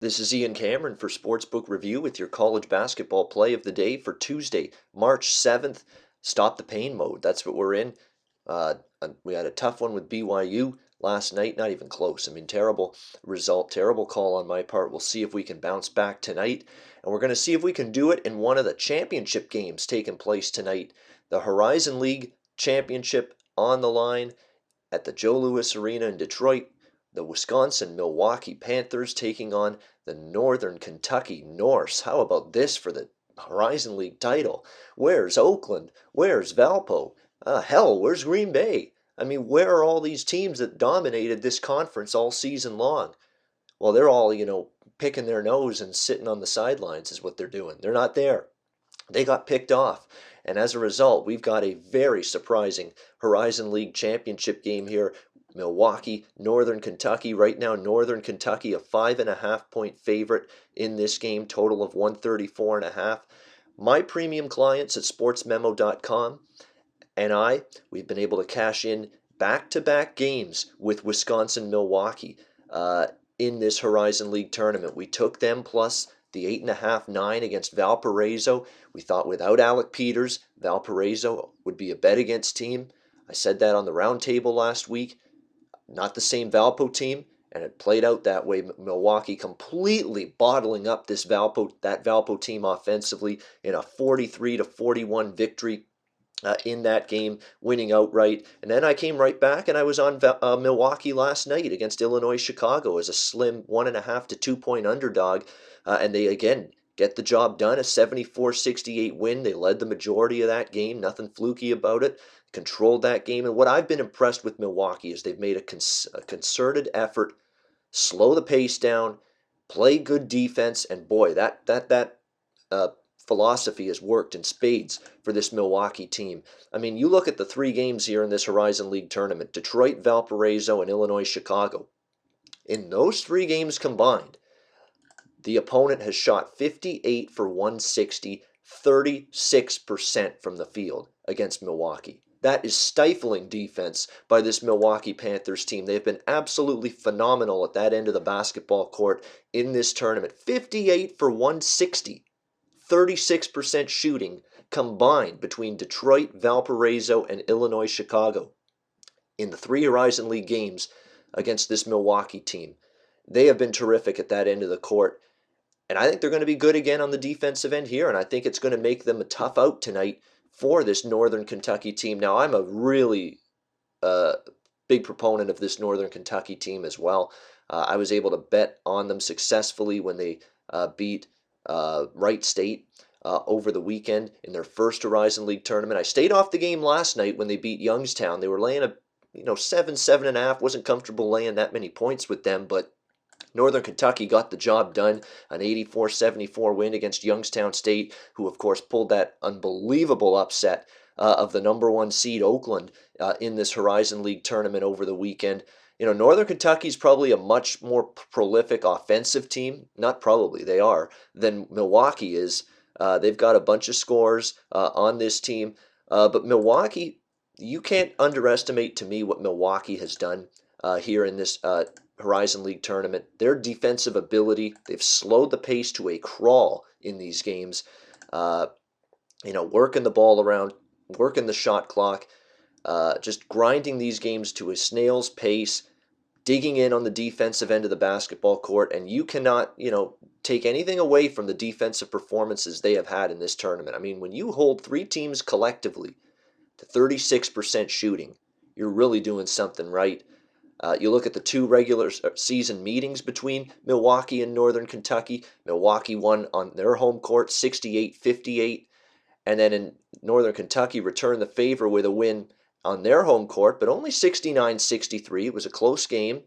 This is Ian Cameron for Sportsbook Review with your college basketball play of the day for Tuesday, March 7th. Stop the pain mode. That's what we're in. We had a tough one with BYU last night. Not even close. I mean, terrible result, terrible call on my part. We'll see if we can bounce back tonight. And we're going to see if we can do it in one of the championship games taking place tonight. The Horizon League Championship on the line at the Joe Louis Arena in Detroit. The Wisconsin-Milwaukee Panthers taking on the Northern Kentucky Norse. How about this for the Horizon League title? Where's Oakland? Where's Valpo? Hell, where's Green Bay? I mean, where are all these teams that dominated this conference all season long? Well, they're all, picking their nose and sitting on the sidelines is what they're doing. They're not there. They got picked off. And as a result, we've got a very surprising Horizon League championship game here. Milwaukee, Northern Kentucky. Right now, Northern Kentucky, a 5.5-point favorite in this game, total of 134.5. My premium clients at sportsmemo.com and we've been able to cash in back-to-back games with Wisconsin-Milwaukee in this Horizon League tournament. We took them plus the 8.5-9 against Valparaiso. We thought without Alec Peters, Valparaiso would be a bet against team. I said that on the roundtable last week. Not the same Valpo team, and it played out that way. Milwaukee completely bottling up that Valpo team offensively in a 43-41 victory in that game, winning outright. And then I came right back and I was on Milwaukee last night against Illinois Chicago as a slim 1.5 to 2 point underdog. And they again get the job done, a 74-68 win. They led the majority of that game, nothing fluky about it. Controlled that game. And what I've been impressed with Milwaukee is they've made a concerted effort, slow the pace down, play good defense, and boy, that philosophy has worked in spades for this Milwaukee team. I mean, you look at the three games here in this Horizon League tournament: Detroit, Valparaiso, and Illinois Chicago. In those three games combined, the opponent has shot 58 for 160, 36% from the field against Milwaukee. That is stifling defense by this Milwaukee Panthers team. They've been absolutely phenomenal at that end of the basketball court in this tournament. 58 for 160, 36% shooting combined between Detroit, Valparaiso, and Illinois Chicago in the three Horizon League games against this Milwaukee team. They have been terrific at that end of the court. And I think they're going to be good again on the defensive end here, and I think it's going to make them a tough out tonight for this Northern Kentucky team. Now, I'm a really big proponent of this Northern Kentucky team as well. I was able to bet on them successfully when they beat Wright State over the weekend in their first Horizon League tournament. I stayed off the game last night when they beat Youngstown. They were laying a 7.5. Wasn't comfortable laying that many points with them, but Northern Kentucky got the job done, an 84-74 win against Youngstown State, who of course pulled that unbelievable upset of the number one seed Oakland in this Horizon League tournament over the weekend. Northern Kentucky's probably a much more prolific offensive team, not probably, they are, than Milwaukee is. They've got a bunch of scores on this team, but Milwaukee, you can't underestimate to me what Milwaukee has done here in this Horizon League tournament. Their defensive ability, they've slowed the pace to a crawl in these games. Working the ball around, working the shot clock, just grinding these games to a snail's pace, digging in on the defensive end of the basketball court, and you cannot, take anything away from the defensive performances they have had in this tournament. I mean, when you hold three teams collectively to 36% shooting, you're really doing something right. You look at the two regular season meetings between Milwaukee and Northern Kentucky. Milwaukee won on their home court 68-58, and then in Northern Kentucky returned the favor with a win on their home court, but only 69-63. It was a close game.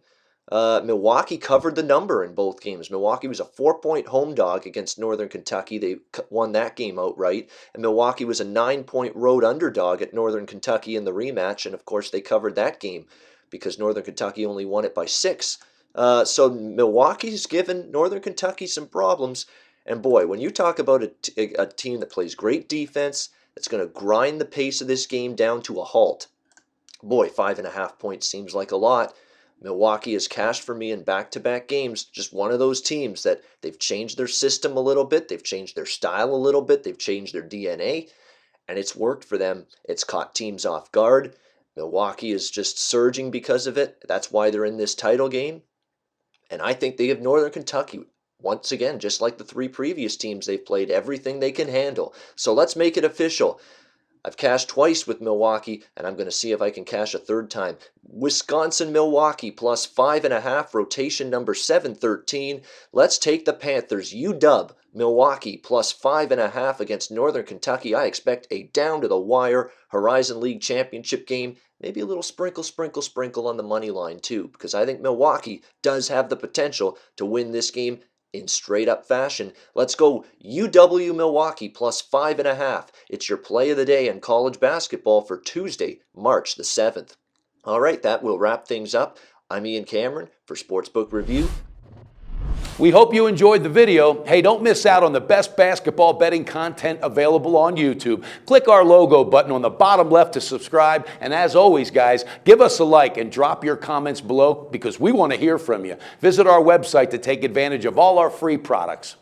Milwaukee covered the number in both games. Milwaukee was a 4-point home dog against Northern Kentucky. They won that game outright. And Milwaukee was a 9-point road underdog at Northern Kentucky in the rematch, and of course they covered that game because Northern Kentucky only won it by 6. So Milwaukee's given Northern Kentucky some problems. And boy, when you talk about a team that plays great defense, that's going to grind the pace of this game down to a halt, boy, 5.5 points seems like a lot. Milwaukee has cashed for me in back-to-back games. Just one of those teams that they've changed their system a little bit. They've changed their style a little bit. They've changed their DNA, and it's worked for them. It's caught teams off guard. Milwaukee is just surging because of it. That's why they're in this title game. And I think they give Northern Kentucky, once again, just like the 3 previous teams they've played, everything they can handle. So let's make it official. I've cashed twice with Milwaukee, and I'm going to see if I can cash a third time. Wisconsin-Milwaukee plus 5.5, rotation number 713. Let's take the Panthers. UW-MILWAUKEE plus 5.5 against Northern Kentucky. I expect a down-to-the-wire Horizon League championship game. Maybe a little sprinkle on the money line too, because I think Milwaukee does have the potential to win this game in straight-up fashion. Let's go UW-Milwaukee plus 5.5. It's your play of the day in college basketball for Tuesday, March the 7th. All right, that will wrap things up. I'm Ian Cameron for Sportsbook Review. We hope you enjoyed the video. Hey, don't miss out on the best basketball betting content available on YouTube. Click our logo button on the bottom left to subscribe. And as always, guys, give us a like and drop your comments below because we want to hear from you. Visit our website to take advantage of all our free products.